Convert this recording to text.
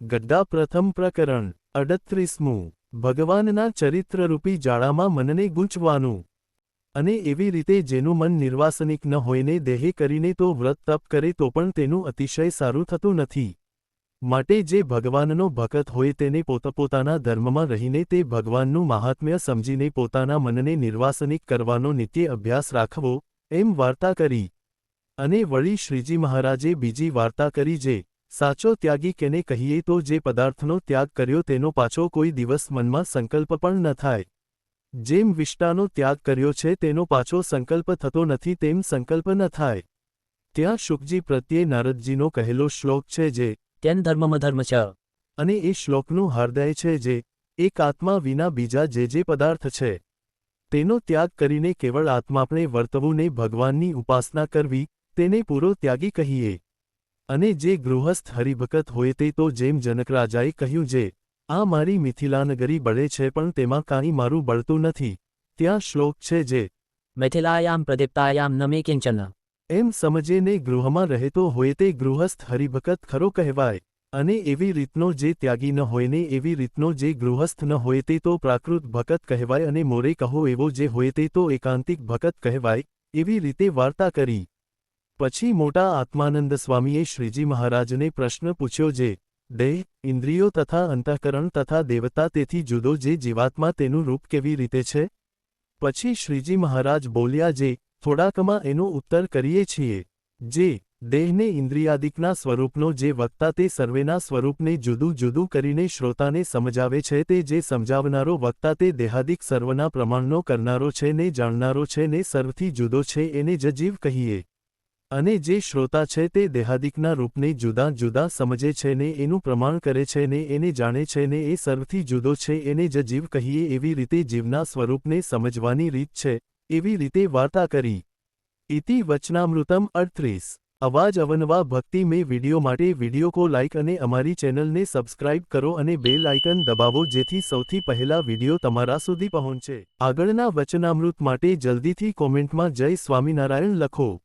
ગદ્દા પ્રથમ પ્રકરણ 38મું ભગવાનના ચરિત્રરૂપી જાળામાં મનને ગૂંચવાનું અને એવી રીતે જેનું મન નિર્વાસનિક ન હોયને દેહે કરીને તો વ્રત તપ કરે તો પણ તેનું અતિશય સારું થતું નથી. માટે જે ભગવાનનો ભક્ત હોય તેને પોતપોતાના ધર્મમાં રહીને તે ભગવાનનું મહાત્મ્ય સમજીને પોતાના મનને નિર્વાસનિક કરવાનો નિત્ય અભ્યાસ રાખવો, એમ વાર્તા કરી. અને વળી શ્રીજી મહારાજે બીજી વાર્તા કરી જે સાચો ત્યાગી કેને કહીએ તો જે પદાર્થનો ત્યાગ કર્યો તેનો પાછો કોઈ દિવસ મનમાં સંકલ્પ પણ ન થાય. જેમ વિષ્ટાનો ત્યાગ કર્યો છે તેનો પાછો સંકલ્પ થતો નથી તેમ સંકલ્પ ન થાય. ત્યાં શુકજી પ્રત્યે નારદજીનો કહેલો શ્લોક છે જે તેન ધર્મમ ધર્મ છે. અને એ શ્લોકનું હાર્દય છે જે એક આત્મા વિના બીજા જે પદાર્થ છે તેનો ત્યાગ કરીને કેવળ આત્માપણે વર્તવું ને ભગવાનની ઉપાસના કરવી તેને પૂરો ત્યાગી કહીએ. અને જે ગૃહસ્થ હરિભક્ત હોય તે તો જેમ જનકરાજાએ કહ્યું જે આ મારી મિથિલાનગરી બળે છે પણ તેમાં કાંઈ મારું બળતું નથી. ત્યાં શ્લોક છે જે મિથિલાયામ પ્રદીપ્તાયામ ન મે કિંચન. એમ સમજે ને ગૃહમાં રહેતો હોય તે ગૃહસ્થ હરિભક્ત ખરો કહેવાય. અને એવી રીતનો જે ત્યાગી ન હોય ને એવી રીતનો જે ગૃહસ્થ ન હોય તે તો પ્રાકૃત ભક્ત કહેવાય અને મોરે કહો એવો જે હોય તે તો એકાંતિક ભક્ત કહેવાય. એવી રીતે વાર્તા કરી. પછી મોટા આત્માનંદ સ્વામીએ શ્રીજી મહારાજને પ્રશ્ન પૂછ્યો જે દેહ, ઇન્દ્રિયો તથા અંતઃકરણ તથા દેવતા તેથી જુદો જે જીવાત્મા તેનું રૂપ કેવી રીતે છે? પછી શ્રીજી મહારાજ બોલ્યા જે થોડાકમાં એનો ઉત્તર કરીએ છીએ. જે દેહને ઇન્દ્રિયાદિકના સ્વરૂપનો જે વક્તા તે સર્વેના સ્વરૂપને જુદું જુદું કરીને શ્રોતાને સમજાવે છે તે જે સમજાવનારો વક્તા તે દેહાદિક સર્વના પ્રમાણનો કરનારો છે ને જાણનારો છે ને સર્વથી જુદો છે એને જ જીવ કહીએ. અને જે શ્રોતા છે તે દેહાદિકના રૂપને જુદા જુદા સમજે છે ને એનું પ્રમાણ કરે છે ને એને જાણે છે ને એ સર્વથી જુદો છે એને જ જીવ કહીએ. એવી રીતે જીવના સ્વરૂપને સમજવાની રીત છે. એવી રીતે વાર્તા કરી. ઇતિ વચનામૃતમ 38. અવાજ અવનવા ભક્તિ મેં વિડિયો માટે વિડિયો કો લાઇક અને અમારી ચેનલને સબસ્ક્રાઇબ કરો અને બેલ આઇકન દબાવો જેથી સૌથી પહેલા વિડિયો તમારા સુધી પહોંચે. આગળના વચનામૃત માટે જલ્દીથી કોમેન્ટમાં જય સ્વામિનારાયણ લખો.